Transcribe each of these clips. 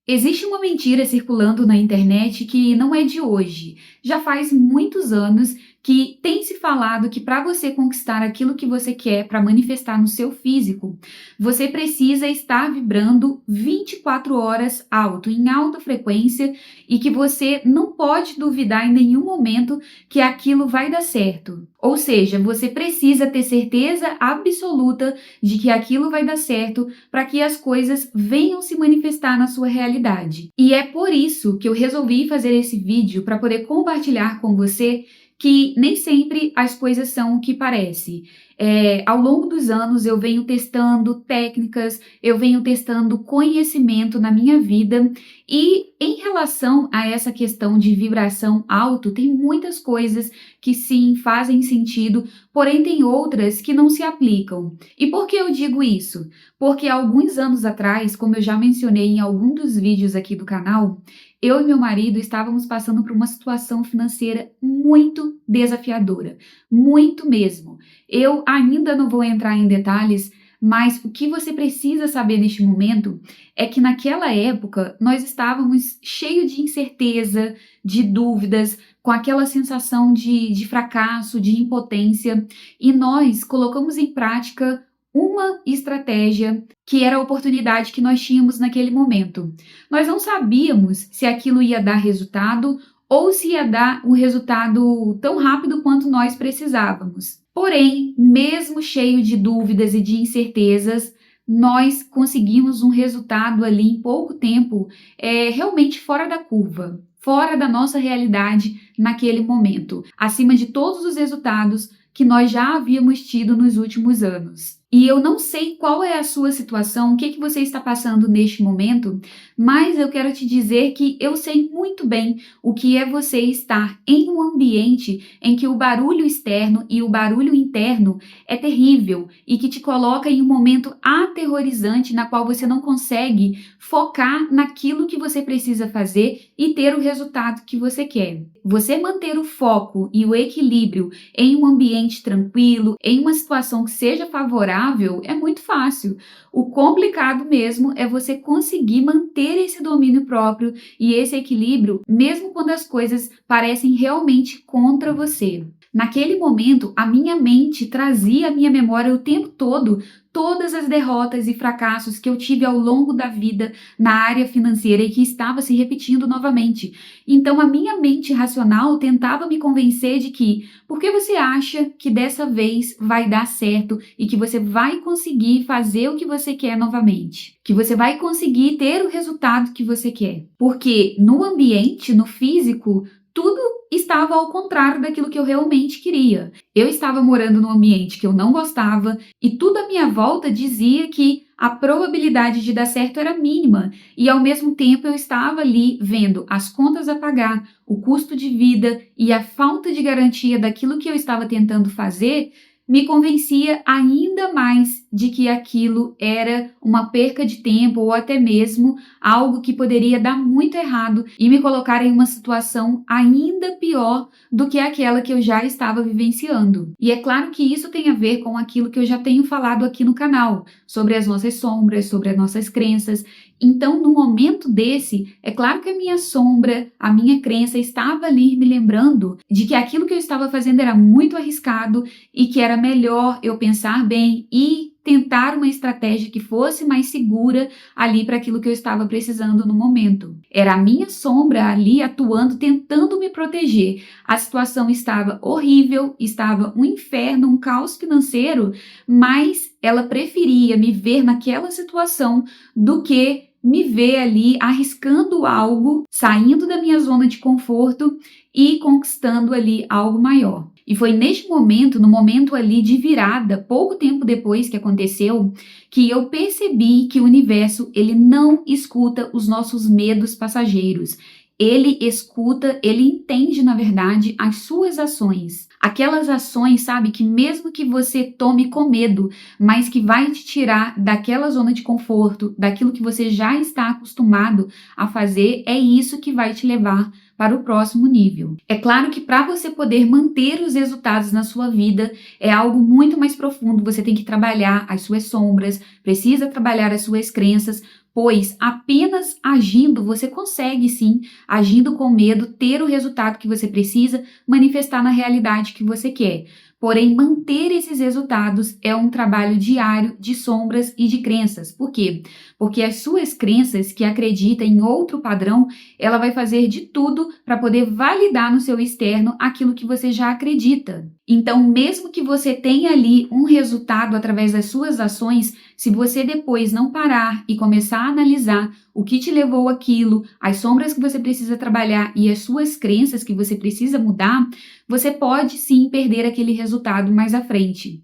Existe uma mentira circulando na internet que não é de hoje. Já faz muitos anos que tem se falado que para você conquistar aquilo que você quer, para manifestar no seu físico, você precisa estar vibrando 24 horas alto, em alta frequência, e que você não pode duvidar em nenhum momento que aquilo vai dar certo. Ou seja, você precisa ter certeza absoluta de que aquilo vai dar certo para que as coisas venham se manifestar na sua realidade. E é por isso que eu resolvi fazer esse vídeo para poder compartilhar com você que nem sempre as coisas são o que parece. Ao longo dos anos eu venho testando técnicas, eu venho testando conhecimento na minha vida e em relação a essa questão de vibração alto, tem muitas coisas que sim fazem sentido, porém tem outras que não se aplicam. E por que eu digo isso? Porque há alguns anos atrás, como eu já mencionei em algum dos vídeos aqui do canal, eu e meu marido estávamos passando por uma situação financeira muito desafiadora, muito mesmo. Eu ainda não vou entrar em detalhes, mas o que você precisa saber neste momento é que naquela época nós estávamos cheios de incerteza, de dúvidas, com aquela sensação de fracasso, de impotência, e nós colocamos em prática uma estratégia que era a oportunidade que nós tínhamos naquele momento. Nós não sabíamos se aquilo ia dar resultado ou se ia dar um resultado tão rápido quanto nós precisávamos. Porém, mesmo cheio de dúvidas e de incertezas, nós conseguimos um resultado ali em pouco tempo, realmente fora da curva, fora da nossa realidade naquele momento, acima de todos os resultados que nós já havíamos tido nos últimos anos. E eu não sei qual é a sua situação, o que você está passando neste momento, mas eu quero te dizer que eu sei muito bem o que é você estar em um ambiente em que o barulho externo e o barulho interno é terrível e que te coloca em um momento aterrorizante na qual você não consegue focar naquilo que você precisa fazer e ter o resultado que você quer. Você manter o foco e o equilíbrio em um ambiente tranquilo, em uma situação que seja favorável, é muito fácil. O complicado mesmo é você conseguir manter esse domínio próprio e esse equilíbrio, mesmo quando as coisas parecem realmente contra você. Naquele momento, a minha mente trazia à minha memória o tempo todo todas as derrotas e fracassos que eu tive ao longo da vida na área financeira e que estava se repetindo novamente. Então, a minha mente racional tentava me convencer de que, por que você acha que dessa vez vai dar certo e que você vai conseguir fazer o que você quer novamente? Que você vai conseguir ter o resultado que você quer? Porque no ambiente, no físico, tudo estava ao contrário daquilo que eu realmente queria. Eu estava morando num ambiente que eu não gostava e tudo à minha volta dizia que a probabilidade de dar certo era mínima e ao mesmo tempo eu estava ali vendo as contas a pagar, o custo de vida e a falta de garantia daquilo que eu estava tentando fazer me convencia ainda mais de que aquilo era uma perca de tempo ou até mesmo algo que poderia dar muito errado e me colocar em uma situação ainda pior do que aquela que eu já estava vivenciando. E é claro que isso tem a ver com aquilo que eu já tenho falado aqui no canal, sobre as nossas sombras, sobre as nossas crenças. Então, no momento desse, é claro que a minha sombra, a minha crença estava ali me lembrando de que aquilo que eu estava fazendo era muito arriscado e que era melhor eu pensar bem e tentar uma estratégia que fosse mais segura ali para aquilo que eu estava precisando no momento. Era a minha sombra ali atuando, tentando me proteger. A situação estava horrível, estava um inferno, um caos financeiro, mas ela preferia me ver naquela situação do que me ver ali arriscando algo, saindo da minha zona de conforto e conquistando ali algo maior. E foi neste momento, no momento ali de virada, pouco tempo depois que aconteceu, que eu percebi que o universo, ele não escuta os nossos medos passageiros. Ele escuta, ele entende, na verdade, as suas ações. Aquelas ações, sabe, que mesmo que você tome com medo, mas que vai te tirar daquela zona de conforto, daquilo que você já está acostumado a fazer, é isso que vai te levar para o próximo nível. É claro que para você poder manter os resultados na sua vida é algo muito mais profundo, você tem que trabalhar as suas sombras, precisa trabalhar as suas crenças, pois apenas agindo você consegue sim, agindo com medo, ter o resultado que você precisa, manifestar na realidade que você quer. Porém, manter esses resultados é um trabalho diário de sombras e de crenças. Por quê? Porque as suas crenças, que acreditam em outro padrão, ela vai fazer de tudo para poder validar no seu externo aquilo que você já acredita. Então, mesmo que você tenha ali um resultado através das suas ações, se você depois não parar e começar a analisar o que te levou àquilo, as sombras que você precisa trabalhar e as suas crenças que você precisa mudar, você pode sim perder aquele resultado mais à frente.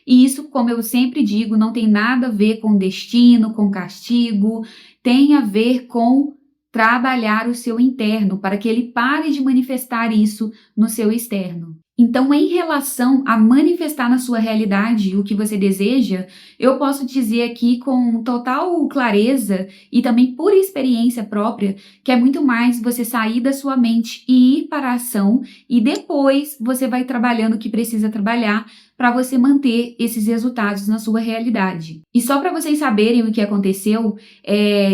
E isso, como eu sempre digo, não tem nada a ver com destino, com castigo, tem a ver com trabalhar o seu interno para que ele pare de manifestar isso no seu externo. Então, em relação a manifestar na sua realidade o que você deseja, eu posso dizer aqui com total clareza e também por experiência própria que é muito mais você sair da sua mente e ir para a ação e depois você vai trabalhando o que precisa trabalhar para você manter esses resultados na sua realidade. E só para vocês saberem o que aconteceu,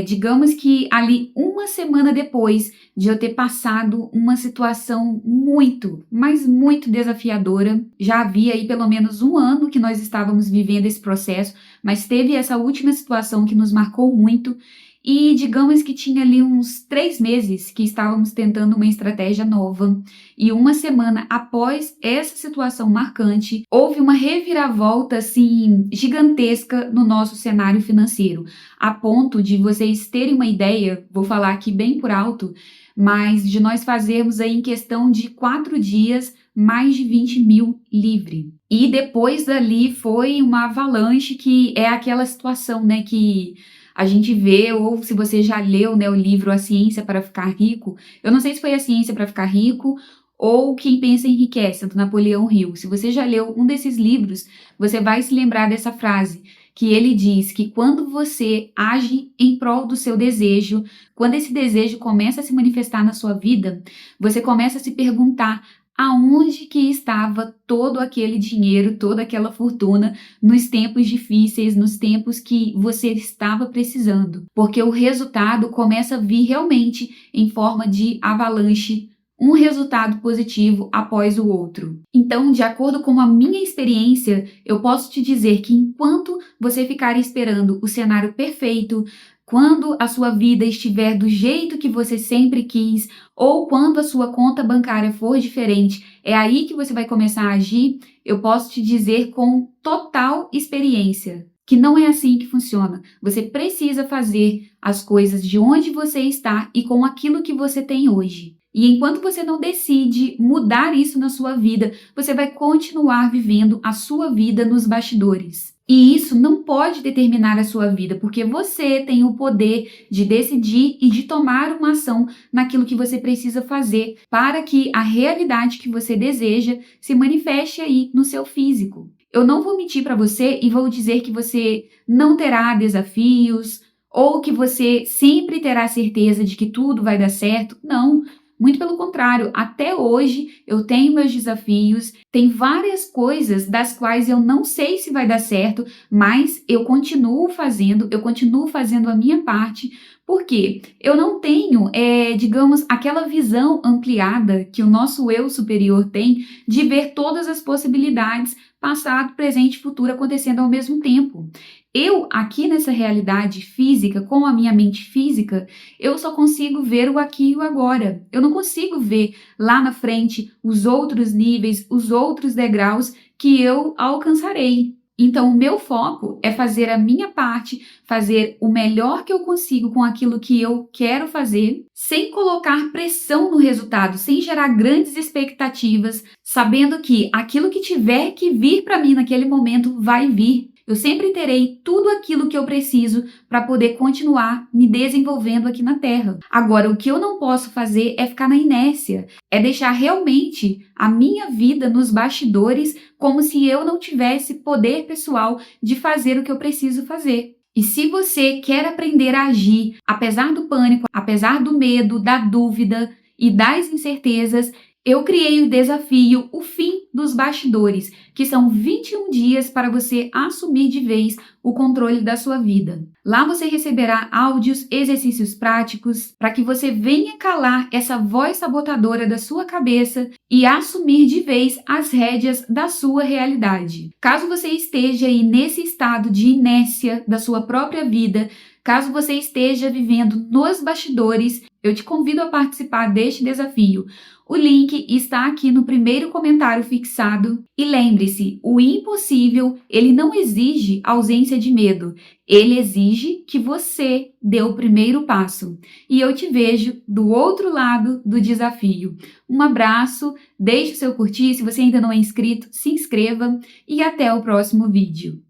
digamos que ali uma semana depois de eu ter passado uma situação muito, mas muito desafiadora, já havia aí pelo menos um ano que nós estávamos vivendo esse processo, mas teve essa última situação que nos marcou muito. E digamos que tinha ali uns 3 meses que estávamos tentando uma estratégia nova. E uma semana após essa situação marcante, houve uma reviravolta assim gigantesca no nosso cenário financeiro. A ponto de vocês terem uma ideia, vou falar aqui bem por alto, mas de nós fazermos aí em questão de 4 dias mais de 20 mil livre. E depois dali foi uma avalanche que é aquela situação, né, que a gente vê, ou se você já leu, né, o livro A Ciência para Ficar Rico, eu não sei se foi A Ciência para Ficar Rico ou Quem Pensa Enriquece, do Napoleão Hill. Se você já leu um desses livros, você vai se lembrar dessa frase, que ele diz que quando você age em prol do seu desejo, quando esse desejo começa a se manifestar na sua vida, você começa a se perguntar aonde que estava todo aquele dinheiro, toda aquela fortuna nos tempos difíceis, nos tempos que você estava precisando. Porque o resultado começa a vir realmente em forma de avalanche, um resultado positivo após o outro. Então, de acordo com a minha experiência, eu posso te dizer que enquanto você ficar esperando o cenário perfeito, quando a sua vida estiver do jeito que você sempre quis, ou quando a sua conta bancária for diferente, é aí que você vai começar a agir, eu posso te dizer com total experiência que não é assim que funciona. Você precisa fazer as coisas de onde você está e com aquilo que você tem hoje. E enquanto você não decide mudar isso na sua vida, você vai continuar vivendo a sua vida nos bastidores. E isso não pode determinar a sua vida, porque você tem o poder de decidir e de tomar uma ação naquilo que você precisa fazer para que a realidade que você deseja se manifeste aí no seu físico. Eu não vou mentir para você e vou dizer que você não terá desafios ou que você sempre terá certeza de que tudo vai dar certo. Não. Muito pelo contrário, até hoje eu tenho meus desafios, tem várias coisas das quais eu não sei se vai dar certo, mas eu continuo fazendo a minha parte, porque eu não tenho, digamos, aquela visão ampliada que o nosso eu superior tem de ver todas as possibilidades, passado, presente e futuro acontecendo ao mesmo tempo. Eu, aqui nessa realidade física, com a minha mente física, eu só consigo ver o aqui e o agora. Eu não consigo ver lá na frente os outros níveis, os outros degraus que eu alcançarei. Então, o meu foco é fazer a minha parte, fazer o melhor que eu consigo com aquilo que eu quero fazer, sem colocar pressão no resultado, sem gerar grandes expectativas, sabendo que aquilo que tiver que vir para mim naquele momento vai vir. Eu sempre terei tudo aquilo que eu preciso para poder continuar me desenvolvendo aqui na Terra. Agora, o que eu não posso fazer é ficar na inércia, é deixar realmente a minha vida nos bastidores como se eu não tivesse poder pessoal de fazer o que eu preciso fazer. E se você quer aprender a agir, apesar do pânico, apesar do medo, da dúvida e das incertezas, eu criei o desafio O Fim dos Bastidores, que são 21 dias para você assumir de vez o controle da sua vida. Lá você receberá áudios, exercícios práticos, para que você venha calar essa voz sabotadora da sua cabeça e assumir de vez as rédeas da sua realidade. Caso você esteja aí nesse estado de inércia da sua própria vida, caso você esteja vivendo nos bastidores, eu te convido a participar deste desafio. O link está aqui no primeiro comentário fixado. E lembre-se, o impossível, ele não exige ausência de medo. Ele exige que você dê o primeiro passo. E eu te vejo do outro lado do desafio. Um abraço, deixe o seu curtir. Se você ainda não é inscrito, se inscreva e até o próximo vídeo.